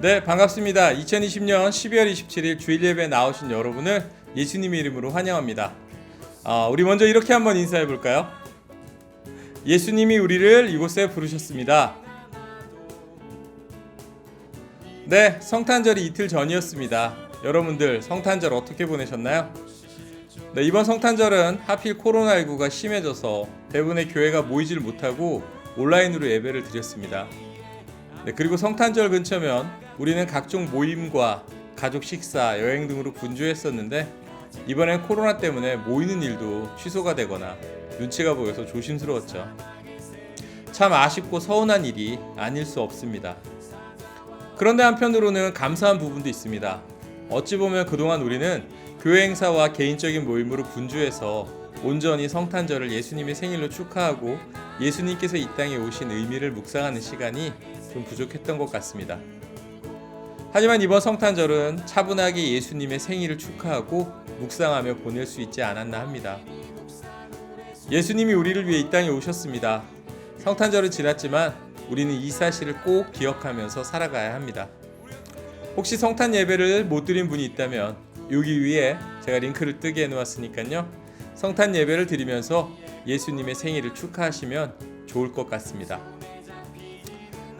네, 반갑습니다. 2020년 12월 27일 주일 예배에 나오신 여러분을 예수님의 이름으로 환영합니다. 우리 먼저 이렇게 한번 인사해 볼까요? 예수님이 우리를 이곳에 부르셨습니다. 네, 성탄절이 이틀 전이었습니다. 여러분들 성탄절 어떻게 보내셨나요? 네, 이번 성탄절은 하필 코로나19가 심해져서 대부분의 교회가 모이질 못하고 온라인으로 예배를 드렸습니다. 네, 그리고 성탄절 근처면 우리는 각종 모임과 가족 식사, 여행 등으로 분주했었는데 이번엔 코로나 때문에 모이는 일도 취소가 되거나 눈치가 보여서 조심스러웠죠. 참 아쉽고 서운한 일이 아닐 수 없습니다. 그런데 한편으로는 감사한 부분도 있습니다. 어찌 보면 그동안 우리는 교회 행사와 개인적인 모임으로 분주해서 온전히 성탄절을 예수님의 생일로 축하하고 예수님께서 이 땅에 오신 의미를 묵상하는 시간이 좀 부족했던 것 같습니다. 하지만 이번 성탄절은 차분하게 예수님의 생일을 축하하고 묵상하며 보낼 수 있지 않았나 합니다. 예수님이 우리를 위해 이 땅에 오셨습니다. 성탄절은 지났지만 우리는 이 사실을 꼭 기억하면서 살아가야 합니다. 혹시 성탄 예배를 못 드린 분이 있다면 여기 위에 제가 링크를 뜨게 해놓았으니까요. 성탄 예배를 드리면서 예수님의 생일을 축하하시면 좋을 것 같습니다.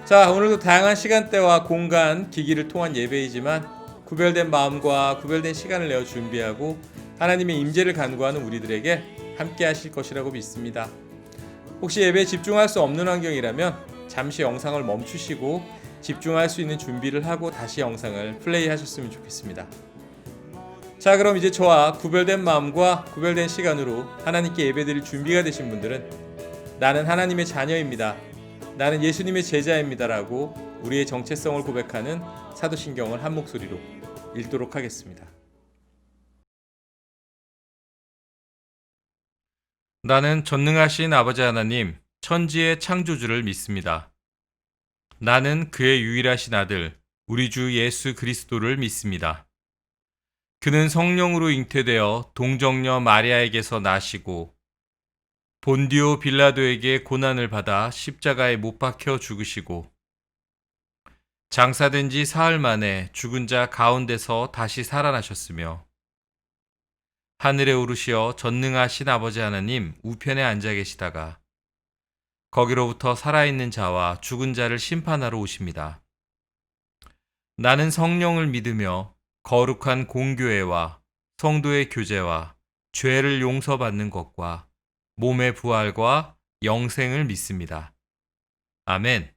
자, 오늘도 다양한 시간대와 공간, 기기를 통한 예배이지만 구별된 마음과 구별된 시간을 내어 준비하고 하나님의 임재를 간구하는 우리들에게 함께 하실 것이라고 믿습니다. 혹시 예배에 집중할 수 없는 환경이라면 잠시 영상을 멈추시고 집중할 수 있는 준비를 하고 다시 영상을 플레이하셨으면 좋겠습니다. 자, 그럼 이제 저와 구별된 마음과 구별된 시간으로 하나님께 예배드릴 준비가 되신 분들은 나는 하나님의 자녀입니다. 나는 예수님의 제자입니다라고 우리의 정체성을 고백하는 사도신경을 한 목소리로 읽도록 하겠습니다. 나는 전능하신 아버지 하나님, 천지의 창조주를 믿습니다. 나는 그의 유일하신 아들, 우리 주 예수 그리스도를 믿습니다. 그는 성령으로 잉태되어 동정녀 마리아에게서 나시고 본디오 빌라도에게 고난을 받아 십자가에 못 박혀 죽으시고 장사된 지 사흘 만에 죽은 자 가운데서 다시 살아나셨으며 하늘에 오르시어 전능하신 아버지 하나님 우편에 앉아 계시다가 거기로부터 살아있는 자와 죽은 자를 심판하러 오십니다. 나는 성령을 믿으며 거룩한 공교회와 성도의 교제와 죄를 용서받는 것과 몸의 부활과 영생을 믿습니다. 아멘.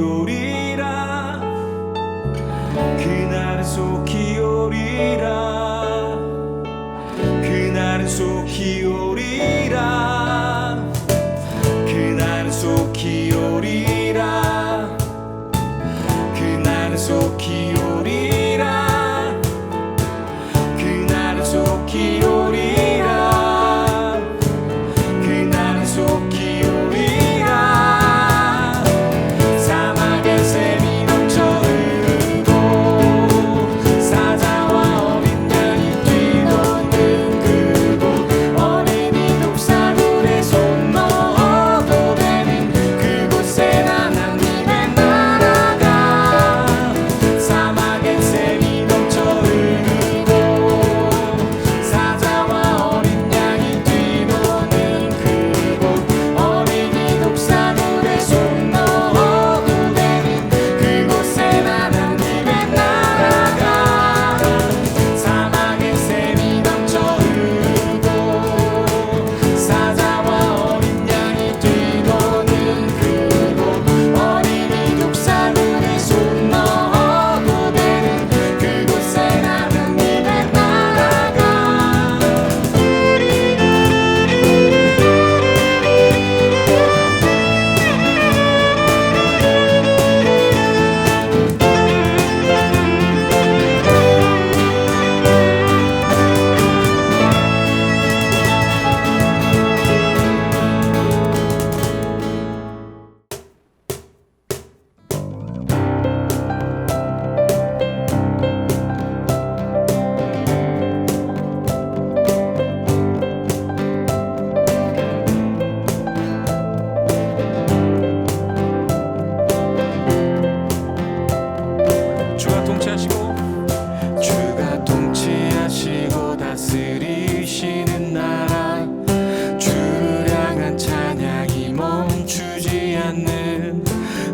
오리라 그날은 속히 오리라 그날은 속히 오리라 그날은 속히 오리라 그날은 속히 오리라 그날은 속히 오리라 그날은 속히 오리라 사막의 샘이 넘쳐 흐르고 사자와 어린 양이 뛰노는 그곳 어린이 독사물에 손 넣어도 되는 그곳에 난 하나님의 나라가 사막의 샘이 넘쳐 흐르고 사자와 어린 양이 뛰노는 그곳 어린이 독사물에 손 넣어도 되는 그곳에 난 하나님의 나라가 사막의 샘이 넘쳐 흐르고 사자와 어린 양이 뛰노는 그곳 어린이 독사물에 손 넣어도 되는 그곳에 난 하나님의 나라가 주가 통치하시고 주가 통치하시고 다스리시는 나라 주를 향한 찬양이 멈추지 않는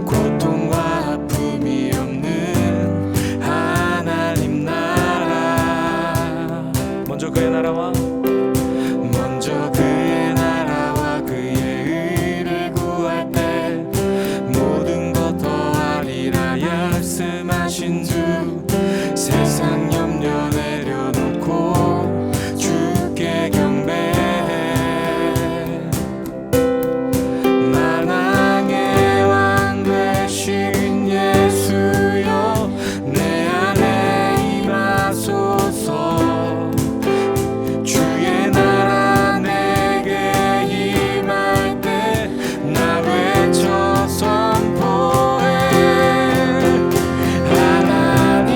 고통과 아픔이 없는 하나님 나라 먼저 그의 나라와 그의 의를 구할 때 모든 것 더하리라 말씀하신 주 세상 염려 내려놓고 주께 경배해 만왕의 왕 되신 예수여 내 안에 임하소서 주의 나라 내게 임할 때 나 외쳐 선포해 하나님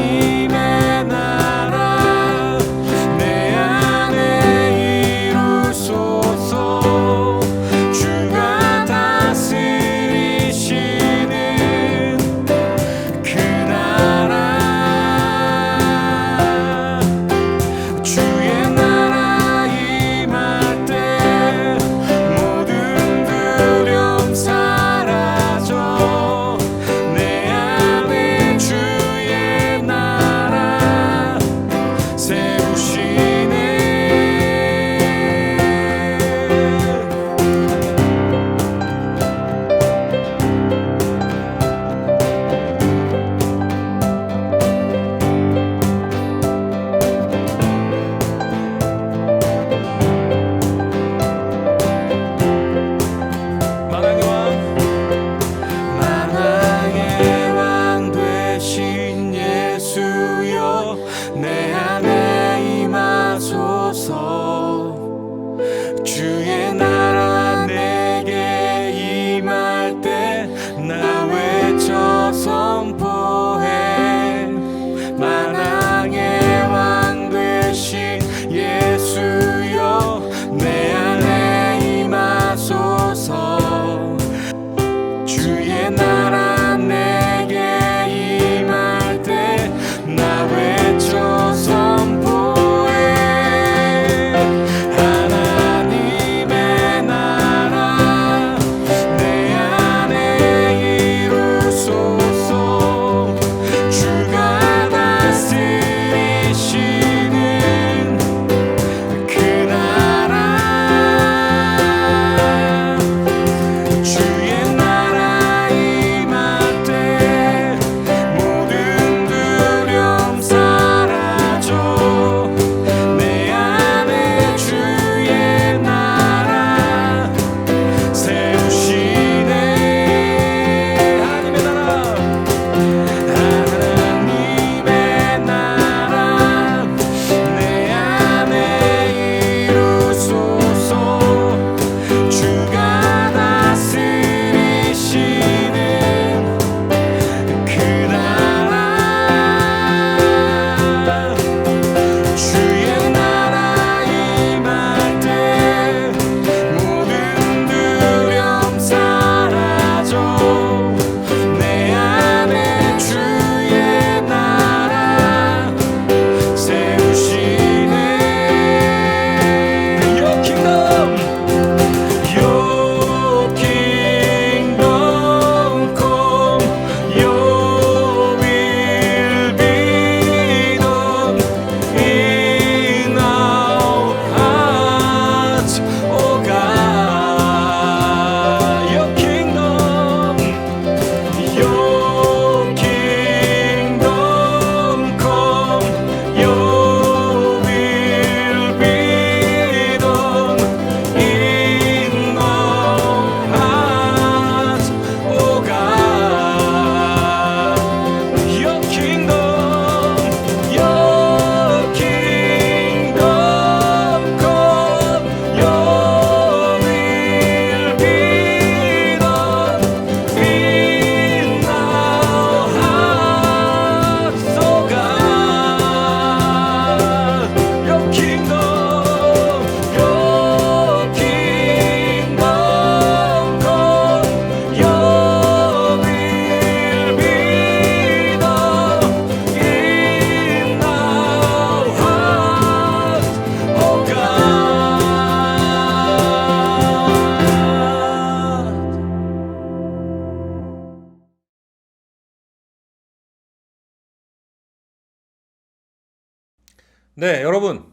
네, 여러분,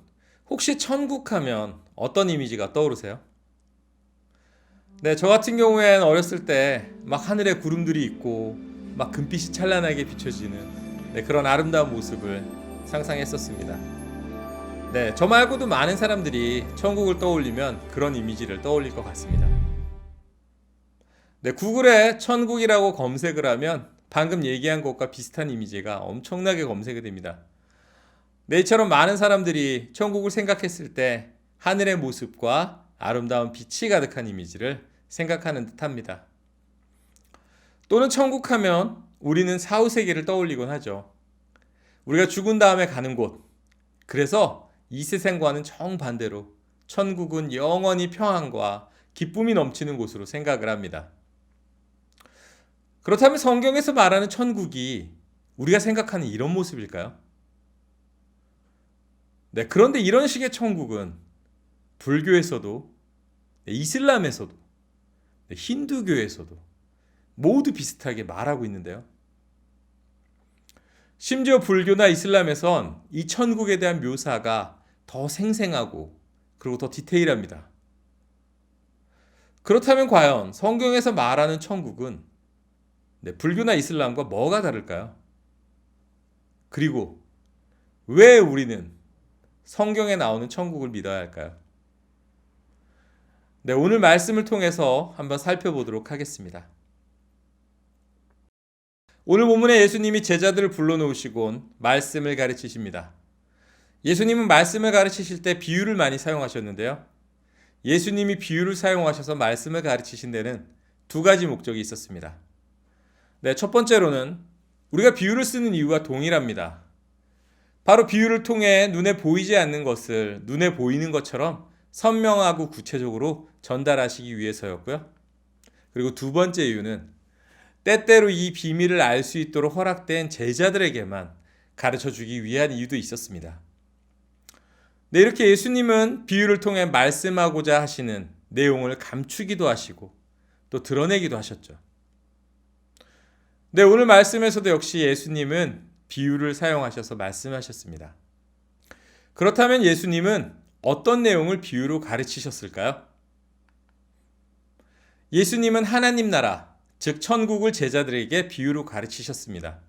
혹시 천국 하면 어떤 이미지가 떠오르세요? 네, 저 같은 경우엔 어렸을 때 막 하늘에 구름들이 있고 막 금빛이 찬란하게 비춰지는 그런 아름다운 모습을 상상했었습니다. 네, 저 말고도 많은 사람들이 천국을 떠올리면 그런 이미지를 떠올릴 것 같습니다. 네, 구글에 천국이라고 검색을 하면 방금 얘기한 것과 비슷한 이미지가 엄청나게 검색이 됩니다. 네, 이처럼 많은 사람들이 천국을 생각했을 때 하늘의 모습과 아름다운 빛이 가득한 이미지를 생각하는 듯합니다. 또는 천국하면 우리는 사후세계를 떠올리곤 하죠. 우리가 죽은 다음에 가는 곳. 그래서 이 세상과는 정반대로 천국은 영원히 평안과 기쁨이 넘치는 곳으로 생각을 합니다. 그렇다면 성경에서 말하는 천국이 우리가 생각하는 이런 모습일까요? 네, 그런데 이런 식의 천국은 불교에서도, 이슬람에서도, 힌두교에서도 모두 비슷하게 말하고 있는데요. 심지어 불교나 이슬람에선 이 천국에 대한 묘사가 더 생생하고 그리고 더 디테일합니다. 그렇다면 과연 성경에서 말하는 천국은 불교나 이슬람과 뭐가 다를까요? 그리고 왜 우리는 성경에 나오는 천국을 믿어야 할까요? 네, 오늘 말씀을 통해서 한번 살펴보도록 하겠습니다. 오늘 본문에 예수님이 제자들을 불러놓으시곤 말씀을 가르치십니다. 예수님은 말씀을 가르치실 때 비유를 많이 사용하셨는데요. 예수님이 비유를 사용하셔서 말씀을 가르치신 데는 두 가지 목적이 있었습니다. 네, 첫 번째로는 우리가 비유를 쓰는 이유가 동일합니다. 바로 비유를 통해 눈에 보이지 않는 것을 눈에 보이는 것처럼 선명하고 구체적으로 전달하시기 위해서였고요. 그리고 두 번째 이유는 때때로 이 비밀을 알 수 있도록 허락된 제자들에게만 가르쳐주기 위한 이유도 있었습니다. 네, 이렇게 예수님은 비유를 통해 말씀하고자 하시는 내용을 감추기도 하시고 또 드러내기도 하셨죠. 네, 오늘 말씀에서도 역시 예수님은 비유를 사용하셔서 말씀하셨습니다. 그렇다면 예수님은 어떤 내용을 비유로 가르치셨을까요? 예수님은 하나님 나라, 즉 천국을 제자들에게 비유로 가르치셨습니다.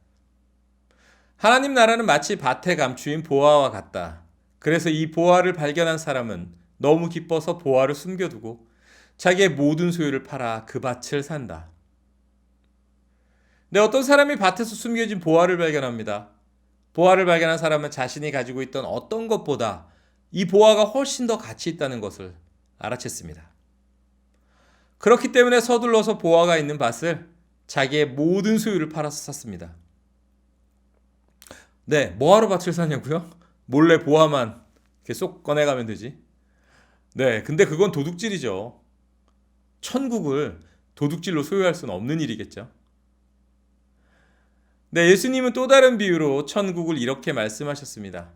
하나님 나라는 마치 밭에 감추인 보화와 같다. 그래서 이 보화를 발견한 사람은 너무 기뻐서 보화를 숨겨두고 자기의 모든 소유를 팔아 그 밭을 산다. 네, 어떤 사람이 밭에서 숨겨진 보화를 발견합니다. 보화를 발견한 사람은 자신이 가지고 있던 어떤 것보다 이 보화가 훨씬 더 가치 있다는 것을 알아챘습니다. 그렇기 때문에 서둘러서 보화가 있는 밭을 자기의 모든 소유를 팔아서 샀습니다. 네, 뭐하러 밭을 사냐고요? 몰래 보화만 이렇게 쏙 꺼내가면 되지. 네, 근데 그건 도둑질이죠. 천국을 도둑질로 소유할 수는 없는 일이겠죠. 네, 예수님은 또 다른 비유로 천국을 이렇게 말씀하셨습니다.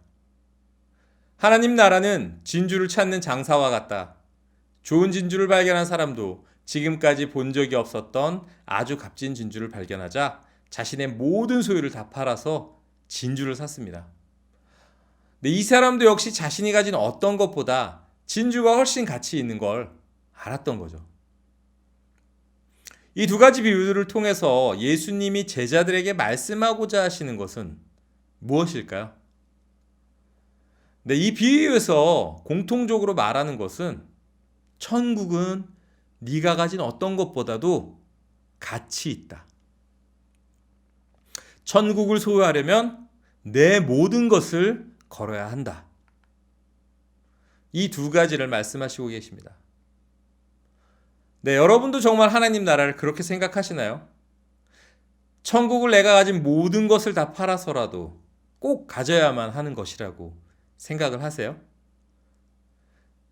하나님 나라는 진주를 찾는 장사와 같다. 좋은 진주를 발견한 사람도 지금까지 본 적이 없었던 아주 값진 진주를 발견하자 자신의 모든 소유를 다 팔아서 진주를 샀습니다. 네, 이 사람도 역시 자신이 가진 어떤 것보다 진주가 훨씬 가치 있는 걸 알았던 거죠. 이 두 가지 비유들을 통해서 예수님이 제자들에게 말씀하고자 하시는 것은 무엇일까요? 네, 이 비유에서 공통적으로 말하는 것은 천국은 네가 가진 어떤 것보다도 가치 있다. 천국을 소유하려면 내 모든 것을 걸어야 한다. 이 두 가지를 말씀하시고 계십니다. 네, 여러분도 정말 하나님 나라를 그렇게 생각하시나요? 천국을 내가 가진 모든 것을 다 팔아서라도 꼭 가져야만 하는 것이라고 생각을 하세요?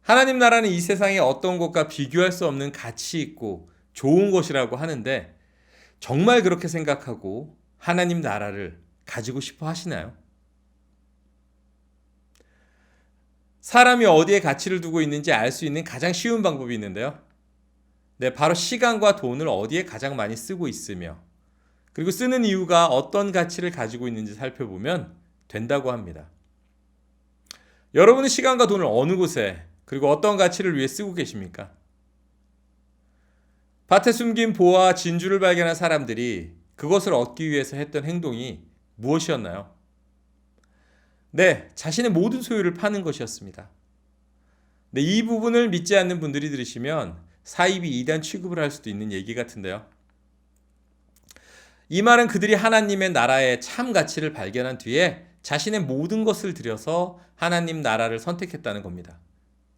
하나님 나라는 이 세상의 어떤 것과 비교할 수 없는 가치 있고 좋은 것이라고 하는데 정말 그렇게 생각하고 하나님 나라를 가지고 싶어 하시나요? 사람이 어디에 가치를 두고 있는지 알 수 있는 가장 쉬운 방법이 있는데요. 네, 바로 시간과 돈을 어디에 가장 많이 쓰고 있으며 그리고 쓰는 이유가 어떤 가치를 가지고 있는지 살펴보면 된다고 합니다. 여러분은 시간과 돈을 어느 곳에 그리고 어떤 가치를 위해 쓰고 계십니까? 밭에 숨긴 보화와 진주를 발견한 사람들이 그것을 얻기 위해서 했던 행동이 무엇이었나요? 네, 자신의 모든 소유를 파는 것이었습니다. 네, 이 부분을 믿지 않는 분들이 들으시면 사이비 이단 취급을 할 수도 있는 얘기 같은데요. 이 말은 그들이 하나님의 나라의 참 가치를 발견한 뒤에 자신의 모든 것을 들여서 하나님 나라를 선택했다는 겁니다.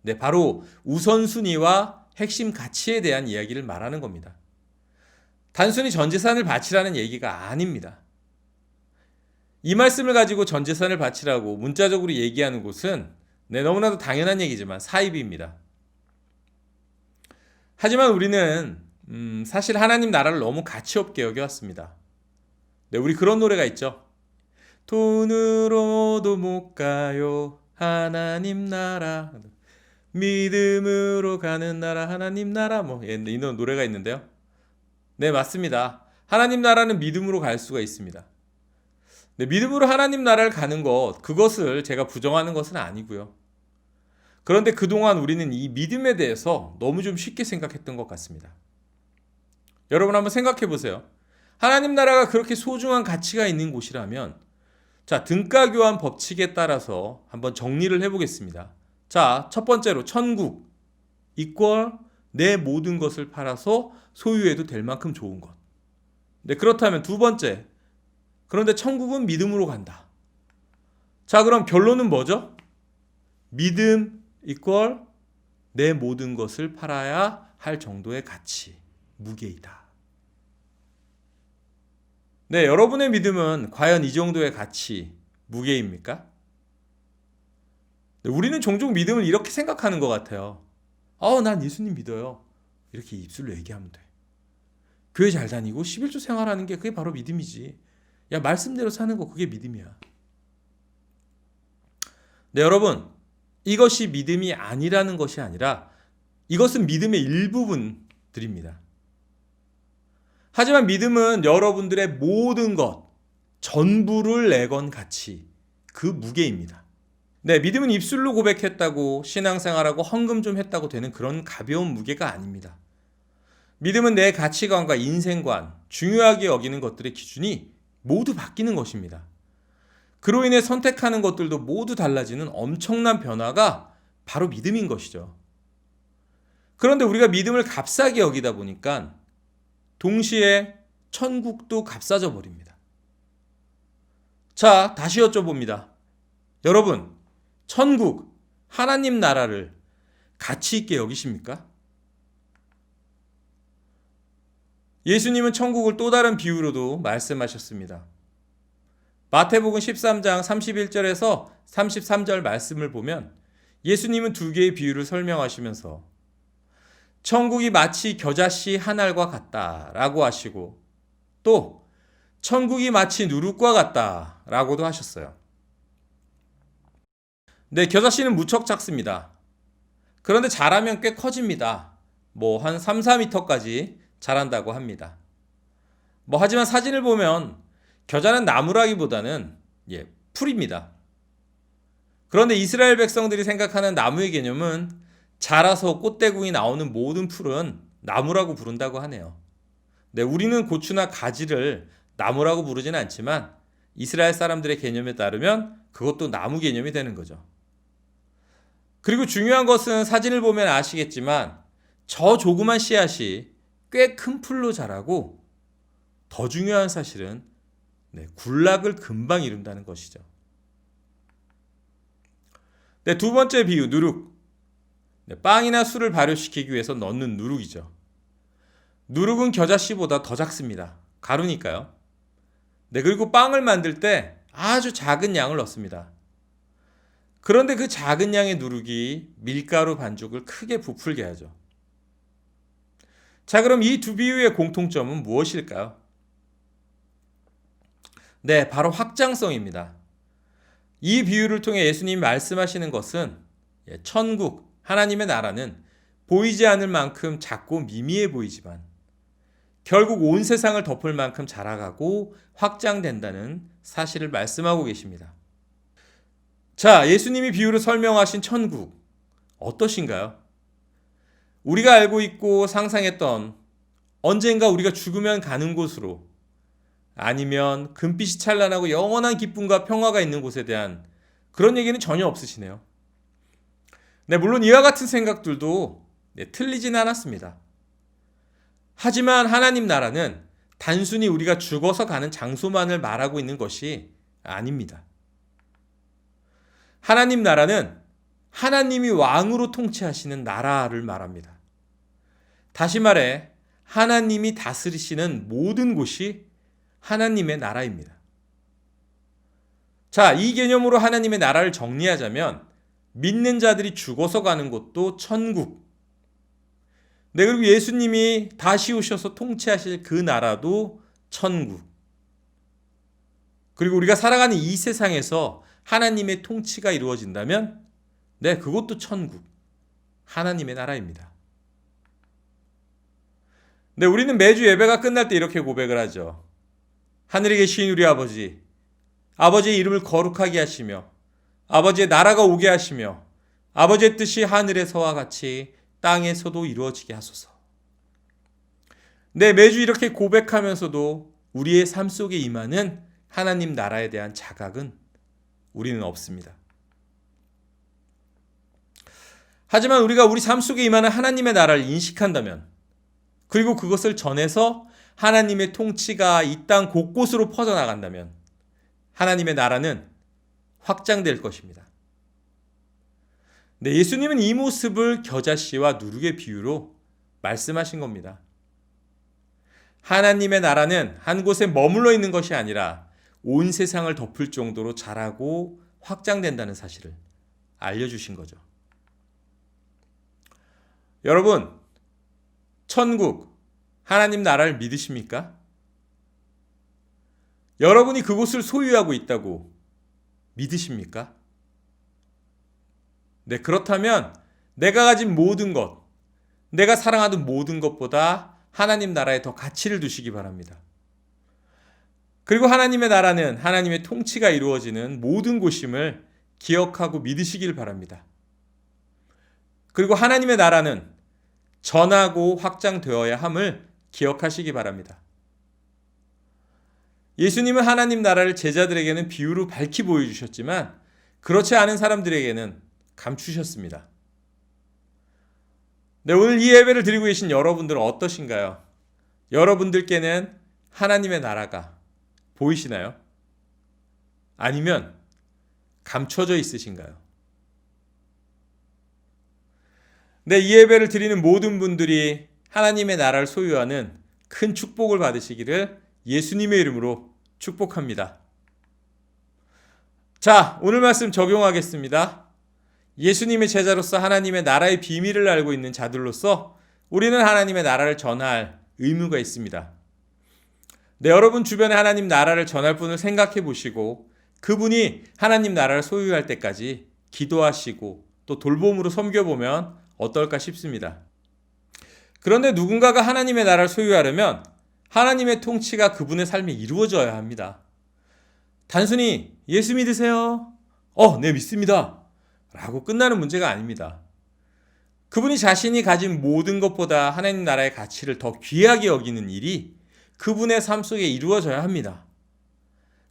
네, 바로 우선순위와 핵심 가치에 대한 이야기를 말하는 겁니다. 단순히 전 재산을 바치라는 얘기가 아닙니다. 이 말씀을 가지고 전 재산을 바치라고 문자적으로 얘기하는 곳은 너무나도 당연한 얘기지만 사이비입니다. 하지만 우리는 사실 하나님 나라를 너무 가치 없게 여겨왔습니다. 네, 우리 그런 노래가 있죠. 돈으로도 못 가요 하나님 나라, 믿음으로 가는 나라 하나님 나라, 이런 노래가 있는데요. 네, 맞습니다. 하나님 나라는 믿음으로 갈 수가 있습니다. 네, 믿음으로 하나님 나라를 가는 그것을 제가 부정하는 것은 아니고요. 그런데 그동안 우리는 이 믿음에 대해서 너무 좀 쉽게 생각했던 것 같습니다. 여러분 한번 생각해 보세요. 하나님 나라가 그렇게 소중한 가치가 있는 곳이라면, 자, 등가 교환 법칙에 따라서 한번 정리를 해보겠습니다. 자, 첫 번째로 천국 이퀄 내 모든 것을 팔아서 소유해도 될 만큼 좋은 것. 네, 그렇다면 두 번째, 그런데 천국은 믿음으로 간다. 자, 그럼 결론은 뭐죠? 믿음 이퀄 내 모든 것을 팔아야 할 정도의 가치, 무게이다. 네, 여러분의 믿음은 과연 이 정도의 가치, 무게입니까? 네, 우리는 종종 믿음을 이렇게 생각하는 것 같아요. 난 예수님 믿어요. 이렇게 입술로 얘기하면 돼. 교회 잘 다니고 11조 생활하는 게 그게 바로 믿음이지. 야, 말씀대로 사는 거 그게 믿음이야. 네, 여러분, 이것이 믿음이 아니라는 것이 아니라 이것은 믿음의 일부분들입니다. 하지만 믿음은 여러분들의 모든 것, 전부를 내건 가치, 그 무게입니다. 네, 믿음은 입술로 고백했다고 신앙생활하고 헌금 좀 했다고 되는 그런 가벼운 무게가 아닙니다. 믿음은 내 가치관과 인생관, 중요하게 여기는 것들의 기준이 모두 바뀌는 것입니다. 그로 인해 선택하는 것들도 모두 달라지는 엄청난 변화가 바로 믿음인 것이죠. 그런데 우리가 믿음을 값싸게 여기다 보니까 동시에 천국도 값싸져 버립니다. 자, 다시 여쭤봅니다. 여러분, 천국, 하나님 나라를 가치 있게 여기십니까? 예수님은 천국을 또 다른 비유로도 말씀하셨습니다. 마태복음 13장 31절에서 33절 말씀을 보면 예수님은 두 개의 비유를 설명하시면서 천국이 마치 겨자씨 한 알과 같다라고 하시고, 또 천국이 마치 누룩과 같다라고도 하셨어요. 네, 겨자씨는 무척 작습니다. 그런데 자라면 꽤 커집니다. 한 3, 4m까지 자란다고 합니다. 하지만 사진을 보면 겨자는 나무라기보다는 풀입니다. 그런데 이스라엘 백성들이 생각하는 나무의 개념은 자라서 꽃대궁이 나오는 모든 풀은 나무라고 부른다고 하네요. 네, 우리는 고추나 가지를 나무라고 부르지는 않지만 이스라엘 사람들의 개념에 따르면 그것도 나무 개념이 되는 거죠. 그리고 중요한 것은 사진을 보면 아시겠지만 저 조그만 씨앗이 꽤 큰 풀로 자라고, 더 중요한 사실은 굴락을 금방 이룬다는 것이죠. 네, 두 번째 비유, 누룩. 빵이나 술을 발효시키기 위해서 넣는 누룩이죠. 누룩은 겨자씨보다 더 작습니다. 가루니까요. 네, 그리고 빵을 만들 때 아주 작은 양을 넣습니다. 그런데 그 작은 양의 누룩이 밀가루 반죽을 크게 부풀게 하죠. 자, 그럼 이 두 비유의 공통점은 무엇일까요? 네, 바로 확장성입니다. 이 비유를 통해 예수님이 말씀하시는 것은 천국, 하나님의 나라는 보이지 않을 만큼 작고 미미해 보이지만 결국 온 세상을 덮을 만큼 자라가고 확장된다는 사실을 말씀하고 계십니다. 자, 예수님이 비유로 설명하신 천국 어떠신가요? 우리가 알고 있고 상상했던 언젠가 우리가 죽으면 가는 곳으로, 아니면 금빛이 찬란하고 영원한 기쁨과 평화가 있는 곳에 대한 그런 얘기는 전혀 없으시네요. 네, 물론 이와 같은 생각들도 틀리진 않았습니다. 하지만 하나님 나라는 단순히 우리가 죽어서 가는 장소만을 말하고 있는 것이 아닙니다. 하나님 나라는 하나님이 왕으로 통치하시는 나라를 말합니다. 다시 말해 하나님이 다스리시는 모든 곳이 하나님의 나라입니다. 자, 이 개념으로 하나님의 나라를 정리하자면 믿는 자들이 죽어서 가는 곳도 천국, 네, 그리고 예수님이 다시 오셔서 통치하실 그 나라도 천국, 그리고 우리가 살아가는 이 세상에서 하나님의 통치가 이루어진다면 네, 그것도 천국, 하나님의 나라입니다. 네, 우리는 매주 예배가 끝날 때 이렇게 고백을 하죠. 하늘에 계신 우리 아버지, 아버지의 이름을 거룩하게 하시며 아버지의 나라가 오게 하시며 아버지의 뜻이 하늘에서와 같이 땅에서도 이루어지게 하소서. 네, 매주 이렇게 고백하면서도 우리의 삶 속에 임하는 하나님 나라에 대한 자각은 우리는 없습니다. 하지만 우리가 우리 삶 속에 임하는 하나님의 나라를 인식한다면, 그리고 그것을 전해서 하나님의 통치가 이 땅 곳곳으로 퍼져나간다면 하나님의 나라는 확장될 것입니다. 네, 예수님은 이 모습을 겨자씨와 누룩의 비유로 말씀하신 겁니다. 하나님의 나라는 한 곳에 머물러 있는 것이 아니라 온 세상을 덮을 정도로 자라고 확장된다는 사실을 알려주신 거죠. 여러분, 천국, 하나님 나라를 믿으십니까? 여러분이 그곳을 소유하고 있다고 믿으십니까? 네, 그렇다면 내가 가진 모든 것, 내가 사랑하는 모든 것보다 하나님 나라에 더 가치를 두시기 바랍니다. 그리고 하나님의 나라는 하나님의 통치가 이루어지는 모든 곳임을 기억하고 믿으시길 바랍니다. 그리고 하나님의 나라는 전하고 확장되어야 함을 기억하시기 바랍니다. 예수님은 하나님 나라를 제자들에게는 비유로 밝히 보여주셨지만 그렇지 않은 사람들에게는 감추셨습니다. 네, 오늘 이 예배를 드리고 계신 여러분들은 어떠신가요? 여러분들께는 하나님의 나라가 보이시나요? 아니면 감춰져 있으신가요? 네, 이 예배를 드리는 모든 분들이 하나님의 나라를 소유하는 큰 축복을 받으시기를 예수님의 이름으로 축복합니다. 자, 오늘 말씀 적용하겠습니다. 예수님의 제자로서 하나님의 나라의 비밀을 알고 있는 자들로서 우리는 하나님의 나라를 전할 의무가 있습니다. 네, 여러분 주변에 하나님 나라를 전할 분을 생각해 보시고 그분이 하나님 나라를 소유할 때까지 기도하시고 또 돌봄으로 섬겨보면 어떨까 싶습니다. 그런데 누군가가 하나님의 나라를 소유하려면 하나님의 통치가 그분의 삶에 이루어져야 합니다. 단순히 예수 믿으세요? 네, 믿습니다. 라고 끝나는 문제가 아닙니다. 그분이 자신이 가진 모든 것보다 하나님 나라의 가치를 더 귀하게 여기는 일이 그분의 삶 속에 이루어져야 합니다.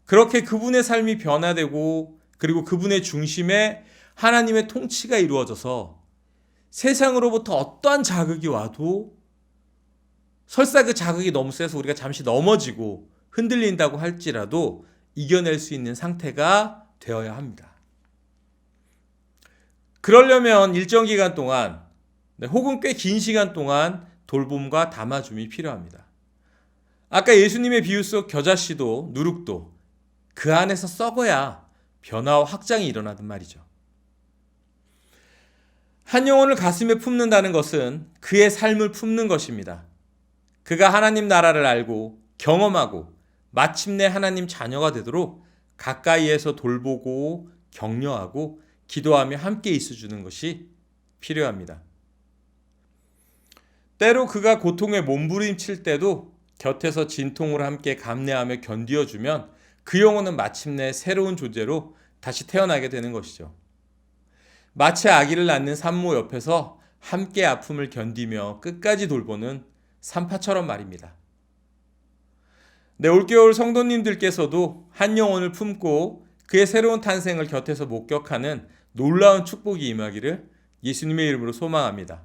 그렇게 그분의 삶이 변화되고 그리고 그분의 중심에 하나님의 통치가 이루어져서 세상으로부터 어떠한 자극이 와도 설사 그 자극이 너무 세서 우리가 잠시 넘어지고 흔들린다고 할지라도 이겨낼 수 있는 상태가 되어야 합니다. 그러려면 일정 기간 동안 혹은 꽤 긴 시간 동안 돌봄과 담아줌이 필요합니다. 아까 예수님의 비유 속 겨자씨도 누룩도 그 안에서 썩어야 변화와 확장이 일어나는 말이죠. 한 영혼을 가슴에 품는다는 것은 그의 삶을 품는 것입니다. 그가 하나님 나라를 알고 경험하고 마침내 하나님 자녀가 되도록 가까이에서 돌보고 격려하고 기도하며 함께 있어주는 것이 필요합니다. 때로 그가 고통에 몸부림칠 때도 곁에서 진통을 함께 감내하며 견디어주면 그 영혼은 마침내 새로운 존재로 다시 태어나게 되는 것이죠. 마치 아기를 낳는 산모 옆에서 함께 아픔을 견디며 끝까지 돌보는 산파처럼 말입니다. 네, 올겨울 성도님들께서도 한 영혼을 품고 그의 새로운 탄생을 곁에서 목격하는 놀라운 축복이 임하기를 예수님의 이름으로 소망합니다.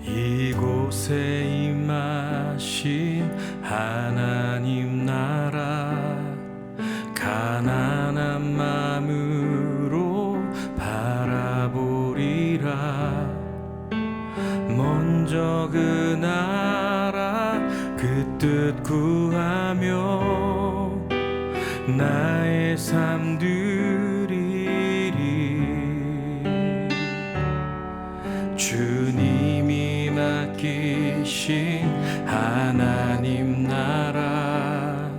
이곳에 임하신 하나님 나라 가난한 마음으로 바라보리라. 먼저 그 나라 그 뜻 구하며 나의 삶 드리리. 주님이 맡기신 하나님 나라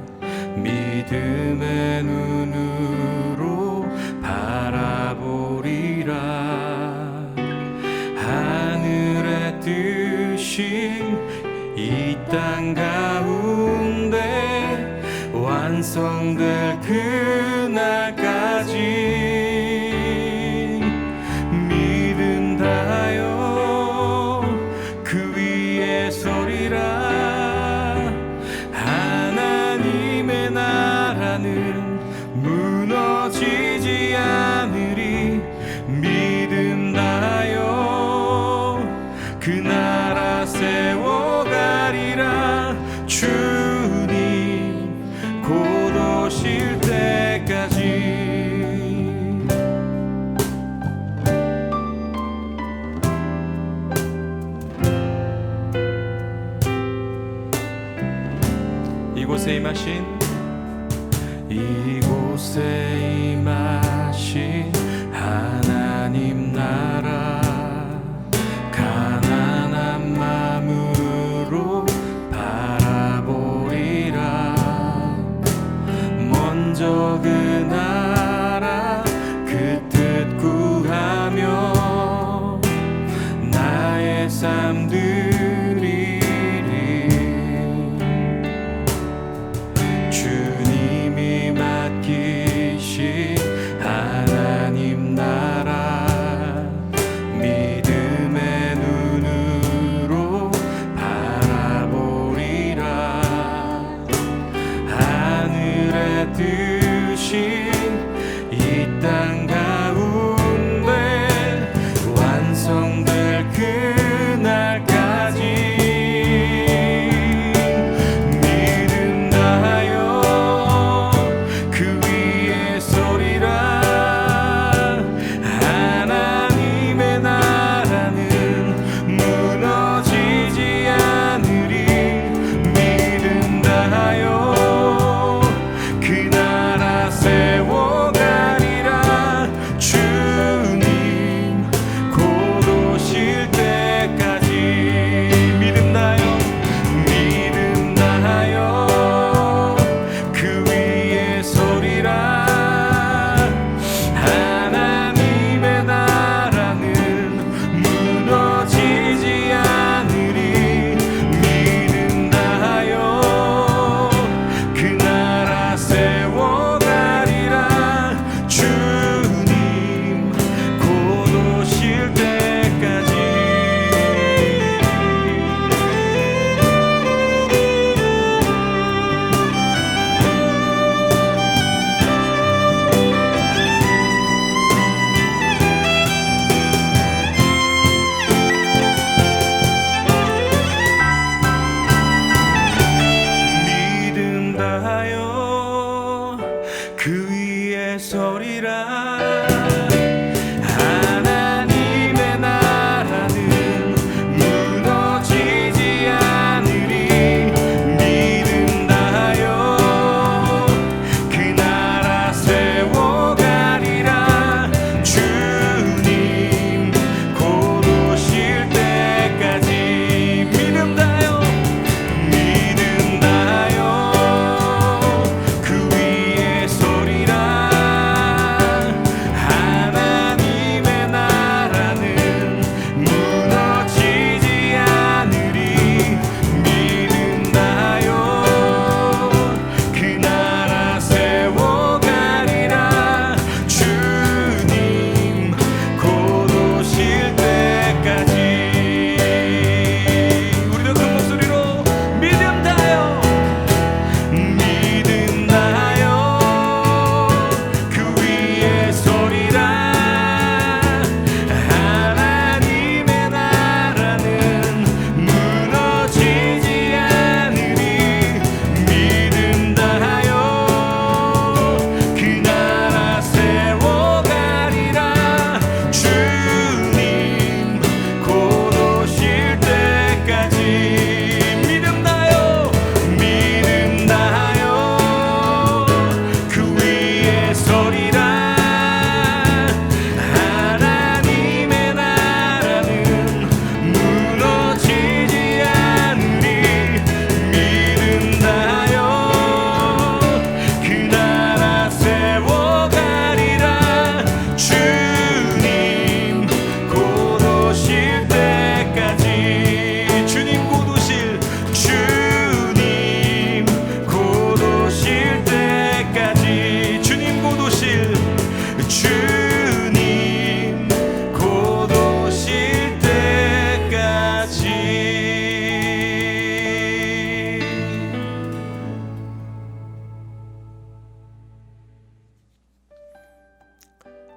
믿음의 눈으로 바라보리라. 하늘의 뜻이 이 땅 가운데 완성될 그날까지 믿음 다하여 그 위에 서리라. 하나님의 나라는 무너지지 않으리. 믿음 다하여 그 나라 세워가리라. 주님 곧 오실 때까지. 이곳에 임하신 하나님 나라 가난한 마음으로 바라보리라. 먼저 그 나라 그 뜻 구하며 나의 삶 드리리. 주님이 맡기신 하나님 나라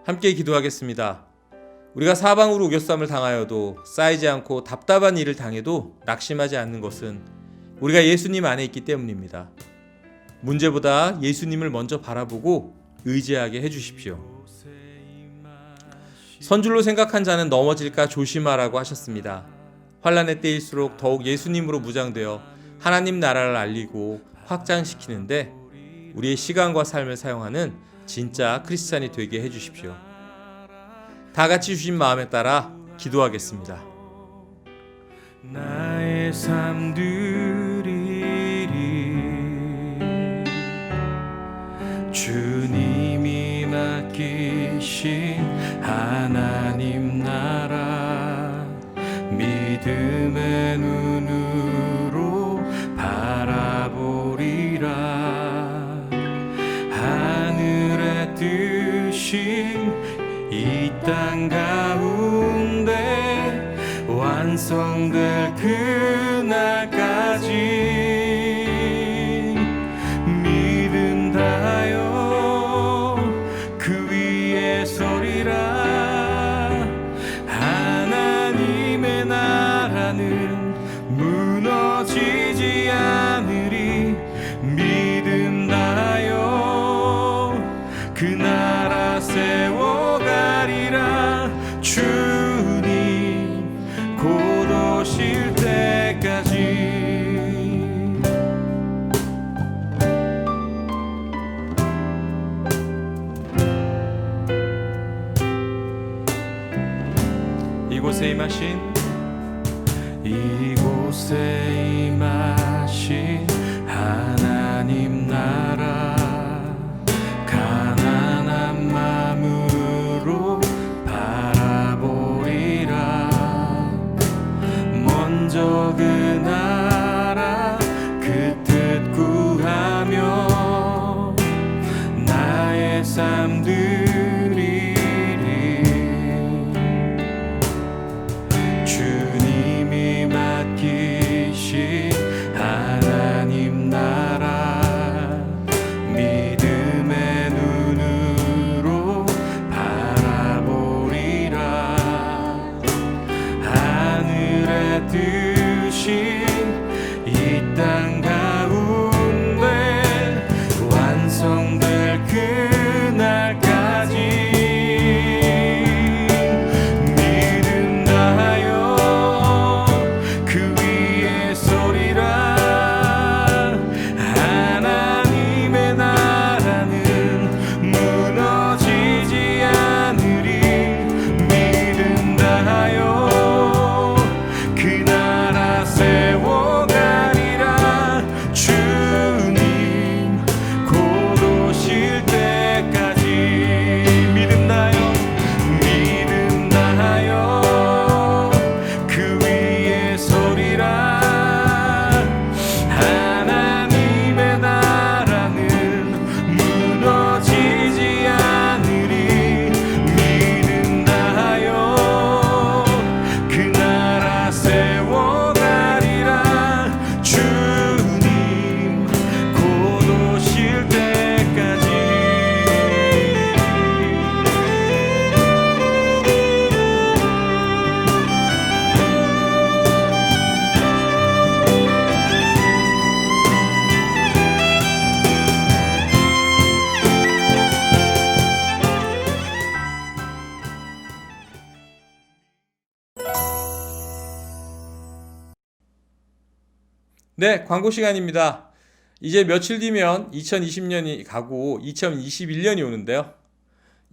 함께 기도하겠습니다. 우리가 사방으로 우겨쌈을 당하여도 쌓이지 않고 답답한 일을 당해도 낙심하지 않는 것은 우리가 예수님 안에 있기 때문입니다. 문제보다 예수님을 먼저 바라보고 의지하게 해주십시오. 선줄로 생각한 자는 넘어질까 조심하라고 하셨습니다. 환난의 때일수록 더욱 예수님으로 무장되어 하나님 나라를 알리고 확장시키는데 우리의 시간과 삶을 사용하는 진짜 크리스찬이 되게 해주십시오. 다 같이 주신 마음에 따라 기도하겠습니다. 나의 삶 드리리 주님이 맡기신 하나님 나라 믿음의 눈으로 바라보리라 하늘의 뜻이 이 땅 가운데 완성될 그날까지 믿음 다하여 그 위에 서리라 하나님의 나라는 무너지지 않으리 믿음 다하여 그 나라 세워가리라 주님 곧 오실 때까지 이곳에 임하신 하나님 나라 가난한 마음으로 바라보리라 먼저 그 나라 그 뜻 구하며 나의 삶 드리리 주님이 맡기신 하나님 나라 믿음의 눈으로 바라보리라 하늘의 뜻이 이 땅 가운데 완성될 그날까지 믿음 다하여 그 위에 서리라 하나님의 나라는 무너지지 않으리 믿음 다하여 그 나라 세워가리라 주님 곧 오실 때까지 믿음 다하여 그 위에 서리라 하나님의 나라는 무너지지 않으리 믿음 다하여 그 나라 세워가리라 주님 곧 오실 때까지 네, 광고 시간입니다. 이제 며칠 뒤면 2020년이 가고 2021년이 오는데요.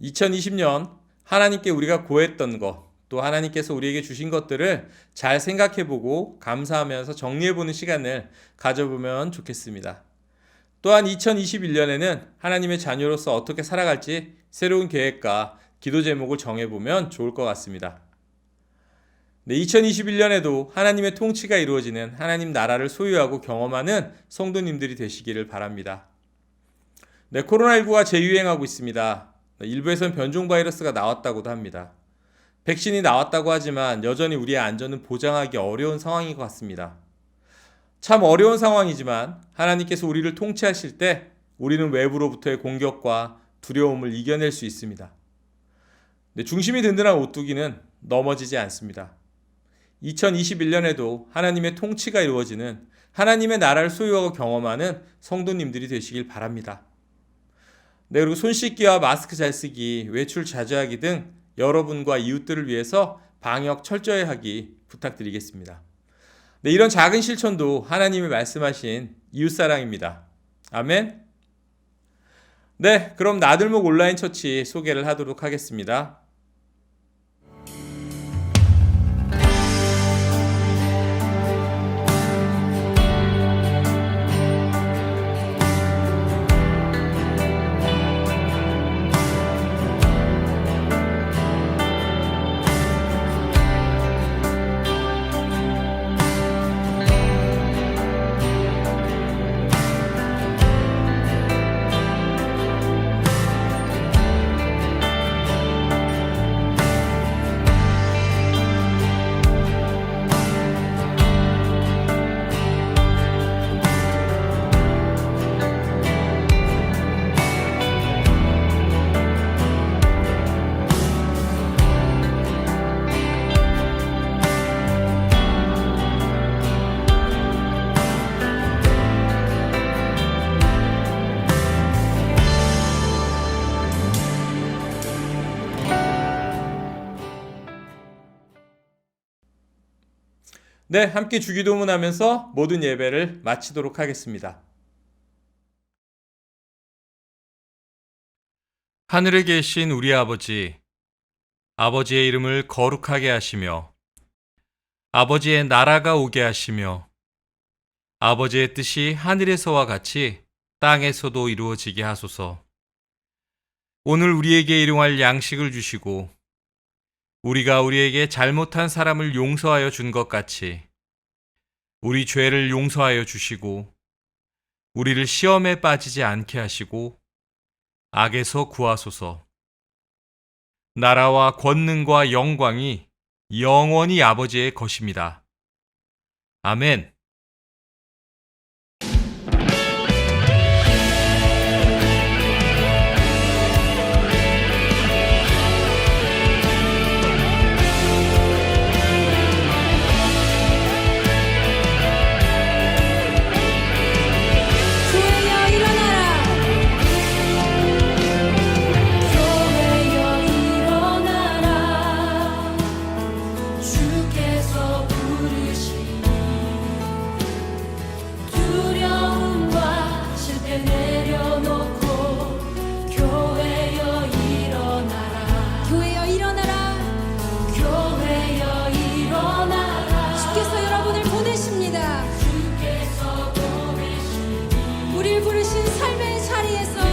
2020년 하나님께 우리가 구했던 것, 또 하나님께서 우리에게 주신 것들을 잘 생각해보고 감사하면서 정리해보는 시간을 가져보면 좋겠습니다. 또한 2021년에는 하나님의 자녀로서 어떻게 살아갈지 새로운 계획과 기도 제목을 정해보면 좋을 것 같습니다. 네, 2021년에도 하나님의 통치가 이루어지는 하나님 나라를 소유하고 경험하는 성도님들이 되시기를 바랍니다. 네, 코로나19가 재유행하고 있습니다. 일부에선 변종 바이러스가 나왔다고도 합니다. 백신이 나왔다고 하지만 여전히 우리의 안전은 보장하기 어려운 상황인 것 같습니다. 참 어려운 상황이지만 하나님께서 우리를 통치하실 때 우리는 외부로부터의 공격과 두려움을 이겨낼 수 있습니다. 네, 중심이 든든한 오뚜기는 넘어지지 않습니다. 2021년에도 하나님의 통치가 이루어지는 하나님의 나라를 소유하고 경험하는 성도님들이 되시길 바랍니다. 네, 그리고 손 씻기와 마스크 잘 쓰기, 외출 자주 하기 등 여러분과 이웃들을 위해서 방역 철저히 하기 부탁드리겠습니다. 네, 이런 작은 실천도 하나님이 말씀하신 이웃사랑입니다. 아멘. 네, 그럼 나들목 온라인 처치 소개를 하도록 하겠습니다. 네, 함께 주기도문하면서 모든 예배를 마치도록 하겠습니다. 하늘에 계신 우리 아버지, 아버지의 이름을 거룩하게 하시며 아버지의 나라가 오게 하시며 아버지의 뜻이 하늘에서와 같이 땅에서도 이루어지게 하소서. 오늘 우리에게 일용할 양식을 주시고 우리가 우리에게 잘못한 사람을 용서하여 준 것 같이 우리 죄를 용서하여 주시고 우리를 시험에 빠지지 않게 하시고 악에서 구하소서. 나라와 권능과 영광이 영원히 아버지의 것입니다. 아멘. 우리를 부르신 삶의 자리에서